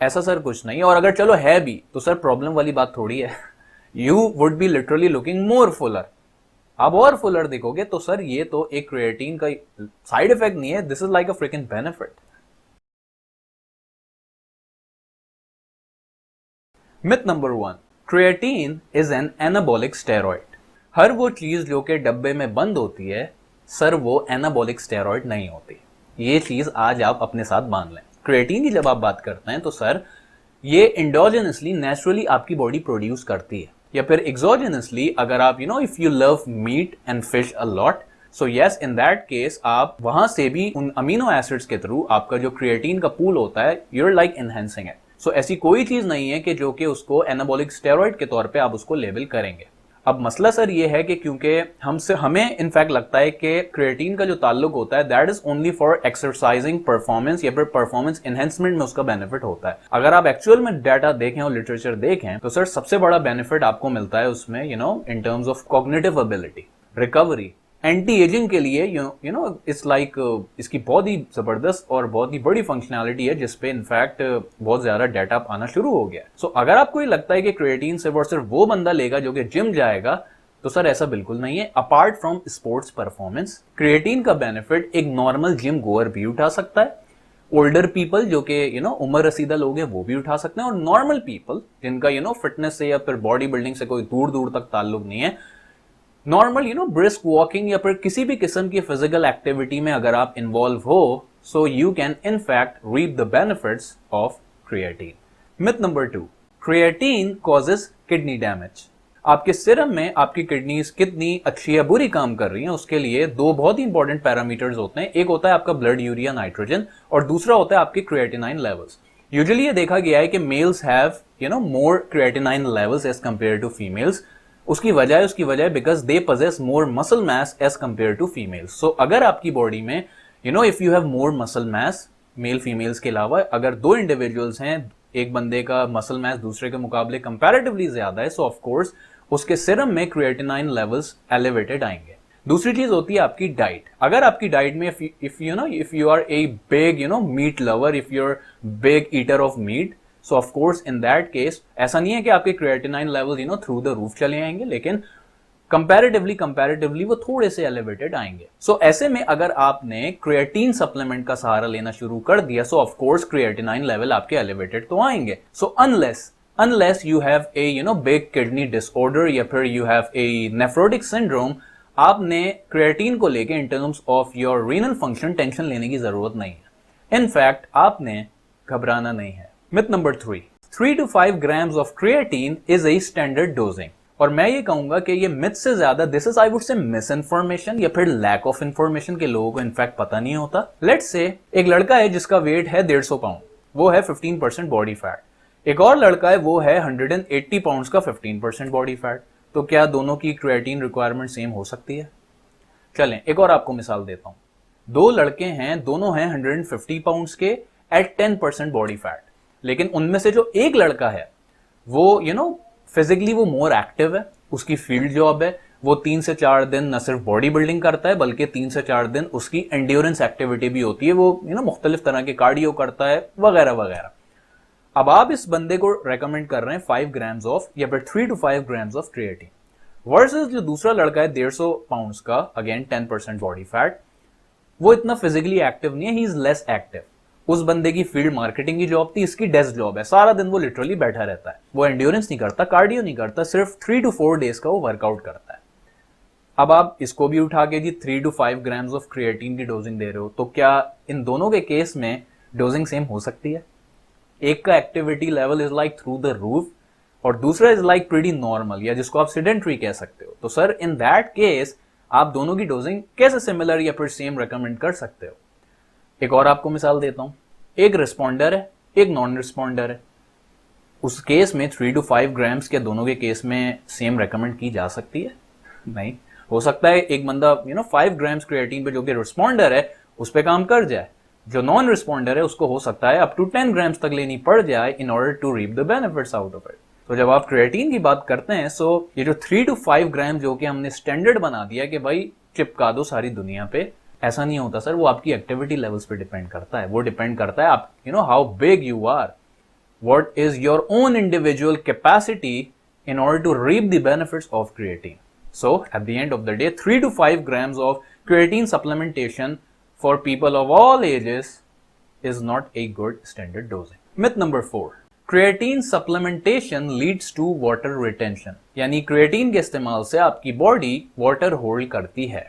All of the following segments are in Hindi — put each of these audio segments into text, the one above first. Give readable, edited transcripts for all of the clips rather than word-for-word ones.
ऐसा सर कुछ नहीं है, और अगर चलो है भी तो सर प्रॉब्लम वाली बात थोड़ी है। You would be literally looking more Fuller, आप और फुलर दिखोगे। तो सर ये तो एक क्रिएटिन का साइड इफेक्ट नहीं है, this is like a freaking benefit. Myth number 1, creatine is an anabolic steroid. हर वो चीज जो कि डब्बे में बंद होती है सर वो एनाबॉलिक स्टेरॉइड नहीं होती। ये चीज आज आप अपने साथ बांध लें। क्रिएटिन की जब आप बात करते हैं तो सर ये इंडोजेनसली नेचुरली आपकी बॉडी प्रोड्यूस करती है, या फिर एक्सोजेनसली अगर आप if you love meat and fish a lot, so yes in that case आप वहां से भी उन अमीनो एसिड्स के थ्रू आपका जो क्रिएटिन का पूल होता है यूर लाइक एनहेंसिंग इट। सो ऐसी कोई चीज नहीं है कि जो कि उसको एनाबॉलिक स्टेरॉइड के तौर पे आप उसको लेबल करेंगे। अब मसला सर ये है कि क्योंकि हमें इनफैक्ट लगता है कि क्रिएटिन का जो ताल्लुक होता है that is only for exercising performance या फिर परफॉर्मेंस एनहेंसमेंट में उसका बेनिफिट होता है। अगर आप एक्चुअल में डाटा देखें और लिटरेचर देखें तो सर सबसे बड़ा बेनिफिट आपको मिलता है उसमें in terms of cognitive ability, recovery, anti ageing के लिए इट्स लाइक इसकी बहुत ही जबरदस्त और बहुत ही बड़ी फंक्शनैलिटी है जिसपे इनफैक्ट बहुत ज्यादा डाटा आना शुरू हो गया है। सो अगर आपको ये लगता है कि क्रिएटिन सिर्फ वो बंदा लेगा जो कि जिम जाएगा, तो सर ऐसा बिल्कुल नहीं है। Apart from sports performance creatine का बेनिफिट एक नॉर्मल जिम गोअर भी उठा सकता है, ओल्डर पीपल जो कि उम्र रसीदा लोग हैं वो भी उठा सकते हैं, और नॉर्मल पीपल जिनका फिटनेस से या फिर बॉडी बिल्डिंग से कोई दूर दूर तक ताल्लुक नहीं है, नॉर्मल ब्रिस्क वॉकिंग या फिर किसी भी किस्म की फिजिकल एक्टिविटी में अगर आप इन्वॉल्व हो, so you can in fact reap the benefits of creatine. Myth number 2, creatine causes kidney damage. आपके सिरम में आपकी किडनीज कितनी अच्छी या बुरी काम कर रही हैं उसके लिए दो बहुत ही इंपॉर्टेंट पैरामीटर्स होते हैं। एक होता है आपका ब्लड यूरिया नाइट्रोजन और दूसरा होता है आपकी क्रिएटिनाइन लेवल्स। यूजुअली ये देखा गया है कि males have more creatinine levels as compared to females. उसकी वजह because they possess more muscle mass as compared to females. So अगर आपकी बॉडी में if you have more muscle mass, male females के अलावा अगर दो इंडिविजुअल्स हैं, एक बंदे का मसल मास दूसरे के मुकाबले कंपैरेटिवली ज्यादा है, सो ऑफ कोर्स उसके सिरम में क्रिएटिनाइन लेवल्स एलिवेटेड आएंगे। दूसरी चीज होती है आपकी डाइट। अगर आपकी डाइट में if you are a big meat lover, if you are big eater of meat, so of course in that case ऐसा नहीं है कि आपके creatinine levels through the roof चले आएंगे, लेकिन कंपैरेटिवली वो थोड़े से एलिवेटेड आएंगे। सो ऐसे में अगर आपने क्रिएटिन सप्लीमेंट का सहारा लेना शुरू कर दिया, सो ऑफ कोर्स क्रिएटिनाइन लेवल आपके एलिवेटेड तो आएंगे। So unless you have a big kidney disorder या फिर you have a nephrotic syndrome, आपने क्रिएटिन को लेके in terms of your renal function tension लेने की जरूरत नहीं है। इनफैक्ट आपने घबराना नहीं है। Myth number 3, 3 to 5 grams of creatine is a standard dosing। और मैं ये कहूंगा कि ये मिथ से ज्यादा this is I would say miss information या फिर लैक ऑफ इन्फॉर्मेशन के लोगों को इनफैक्ट पता नहीं होता। लेट्स से एक लड़का है जिसका वेट है 150 पाउंड, वो है 15% बॉडी फैट। एक और लड़का है वो है 180 पाउंड्स का 15% बॉडी फैट। तो क्या दोनों की क्रिएटिन रिक्वायरमेंट सेम हो सकती है? चलें एक और आपको मिसाल देता हूं। दो लड़के हैं, दोनों हैं 150 पाउंड्स के एट 10% बॉडी फैट, लेकिन उनमें से जो एक लड़का है वो फिजिकली वो मोर एक्टिव है, उसकी फील्ड जॉब है, वो 3 से 4 दिन न सिर्फ बॉडी बिल्डिंग करता है बल्कि 3 से 4 दिन उसकी एंड्योरेंस एक्टिविटी भी होती है, वो मुख्तलिफ तरह के कार्डियो करता है वगैरह वगैरह। अब आप इस बंदे को रेकमेंड कर रहे हैं 5 ग्राम्स ऑफ या फिर 3 to 5 grams of creatine, versus जो दूसरा लड़का है 150 पाउंड्स का, अगेन 10% बॉडी फैट, वो इतना फिजिकली एक्टिव नहीं है, ही इज लेस एक्टिव। उस बंदे की फील्ड मार्केटिंग की जॉब थी, इसकी डेस्क जॉब है, सारा दिन वो लिटरली बैठा रहता है, वो एंड्योरेंस नहीं करता, कार्डियो नहीं करता, सिर्फ 3 to 4 डेज का वो वर्कआउट करता है। अब आप इसको भी उठा के जी 3 to 5 ग्राम्स ऑफ क्रिएटिन की डोजिंग दे रहे हो, तो क्या इन दोनों के केस में डोजिंग सेम हो सकती है? एक का activity level is like through the roof और दूसरा इज लाइक प्रीटी नॉर्मल, या जिसको आप सेडेंटरी कह सकते हो। तो सर इन दैट केस आप दोनों की डोजिंग कैसे सिमिलर या फिर सेम रेकमेंड कर सकते हो? एक और आपको मिसाल देता हूं। एक रिस्पॉन्डर है, एक नॉन रिस्पॉन्डर है। उस केस में 3 to 5 ग्राम्स के दोनों के केस में सेम रेकमेंड की जा सकती है? नहीं। हो सकता है एक बंदा 5 ग्राम्स क्रिएटिन पे जो कि रिस्पॉन्डर है उस पर काम कर जाए, जो नॉन रिस्पॉन्डर है उसको हो सकता है अप टू 10 ग्राम्स तक लेनी पड़ जाए in order to reap the benefits out of it. तो जब आप क्रिएटिन की बात करते हैं, सो ये जो 3 to 5 ग्राम जो कि हमने स्टैंडर्ड बना दिया कि भाई चिपका दो सारी दुनिया पे, ऐसा नहीं होता सर। वो आपकी एक्टिविटी लेवल्स पे डिपेंड करता है, वो डिपेंड करता है आप how big you are. what is your own individual capacity in order to reap the benefits of creatine. So at the end of the day, 3 to 5 grams of creatine supplementation for people of all ages is not a good standard dosing. Myth number 4, creatine supplementation leads to water retention, यानी क्रिएटिन के इस्तेमाल से आपकी बॉडी वाटर होल्ड करती है।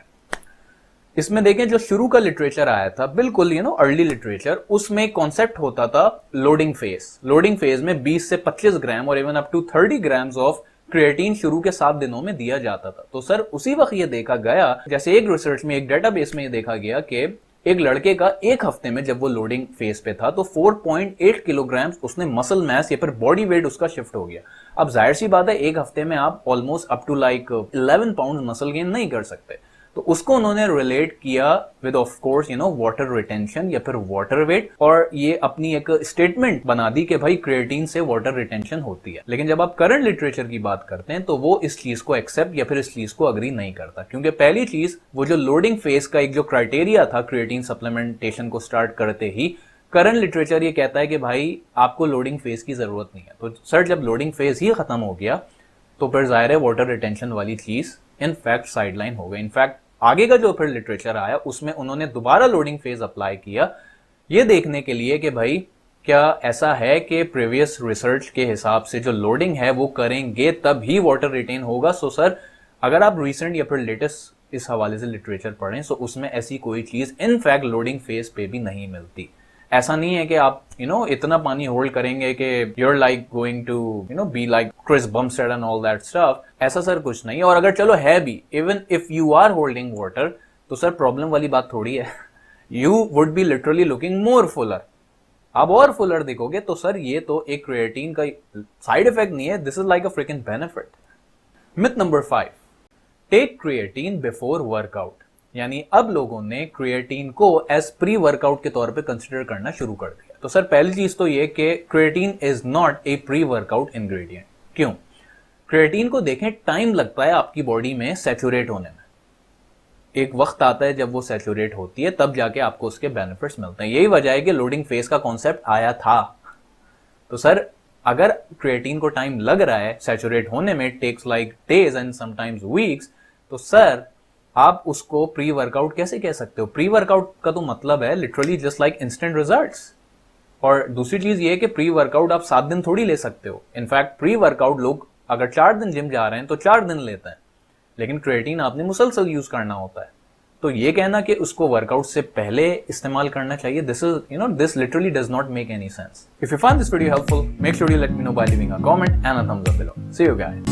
इसमें देखें जो शुरू का लिटरेचर आया था, बिल्कुल अर्ली लिटरेचर, उसमें कॉन्सेप्ट होता था लोडिंग फेज। लोडिंग फेज में 20 से 25 ग्राम और even up to 30 grams of creatine शुरू के 7 दिनों में दिया जाता था। तो सर उसी वक्त ये देखा गया, जैसे एक रिसर्च में, एक डेटाबेस में ये देखा गया कि एक लड़के का एक हफ्ते में जब वो लोडिंग फेज पे था तो 4.8 किलोग्राम उसने मसल मास या फिर बॉडी वेट उसका शिफ्ट हो गया। अब जाहिर सी बात है एक हफ्ते में आप almost up to like 11 pound muscle gain नहीं कर सकते। तो उसको उन्होंने रिलेट किया with of course water retention या फिर वाटर वेट, और ये अपनी एक स्टेटमेंट बना दी कि भाई क्रिएटिन से वाटर रिटेंशन होती है। लेकिन जब आप करंट लिटरेचर की बात करते हैं तो वो इस चीज को एक्सेप्ट या फिर इस चीज को अग्री नहीं करता, क्योंकि पहली चीज वो जो लोडिंग फेज का एक जो क्राइटेरिया था क्रिएटिन सप्लीमेंटेशन को स्टार्ट करते ही, करंट लिटरेचर ये कहता है कि भाई आपको लोडिंग फेज की जरूरत नहीं है। तो सर जब लोडिंग फेज ही खत्म हो गया तो फिर जाहिर है वाटर रिटेंशन वाली चीज इनफैक्ट साइडलाइन हो गई। इनफैक्ट आगे का जो फिर लिटरेचर आया उसमें उन्होंने दोबारा लोडिंग फेज अप्लाई किया, ये देखने के लिए कि भाई क्या ऐसा है कि प्रीवियस रिसर्च के हिसाब से जो लोडिंग है वो करेंगे तब ही वाटर रिटेन होगा। सो सर अगर आप रिसेंट या फिर लेटेस्ट इस हवाले से लिटरेचर पढ़ें तो उसमें ऐसी कोई चीज इनफैक्ट लोडिंग फेज पे भी नहीं मिलती। ऐसा नहीं है कि आप इतना पानी होल्ड करेंगे कि you're like going to be like Chris Bumstead and all that stuff, ऐसा सर कुछ नहीं है। और अगर चलो है भी, even if you are holding water, तो सर प्रॉब्लम वाली बात थोड़ी है। You would be literally looking more fuller, आप और फुलर दिखोगे। तो सर ये तो एक क्रिएटिन का साइड इफेक्ट नहीं है, this is like a freaking benefit. Myth number 5, take creatine before workout, यानी अब लोगों ने क्रिएटिन को एज प्री वर्कआउट के तौर पे कंसिडर करना शुरू कर दिया। तो सर पहली चीज तो ये कि creatine is not a pre workout ingredient. क्यों? क्रिएटिन को देखें, टाइम लगता है आपकी बॉडी में सैचुरेट होने में। एक वक्त आता है जब वो सैचुरेट होती है, तब जाके आपको उसके बेनिफिट्स मिलते हैं। यही वजह है कि लोडिंग फेज का कॉन्सेप्ट आया था। तो सर अगर क्रिएटिन को टाइम लग रहा है सैचुरेट होने में, takes like days and sometimes weeks, तो सर आप उसको प्री वर्कआउट कैसे कह सकते हो? प्री वर्कआउट का तो मतलब है literally just like instant results. और दूसरी चीज ये है कि प्री वर्कआउट आप 7 दिन थोड़ी ले सकते हो। इनफैक्ट प्री वर्कआउट लोग अगर 4 दिन जिम जा रहे हैं तो 4 दिन लेते हैं, लेकिन क्रिएटिन आपने मुसलसल यूज करना होता है। तो ये कहना कि उसको वर्कआउट से पहले इस्तेमाल करना चाहिए, this is this literally does not make any sense. If you find this video helpful, make sure you let me know by leaving a comment and a thumbs up below. See you guys.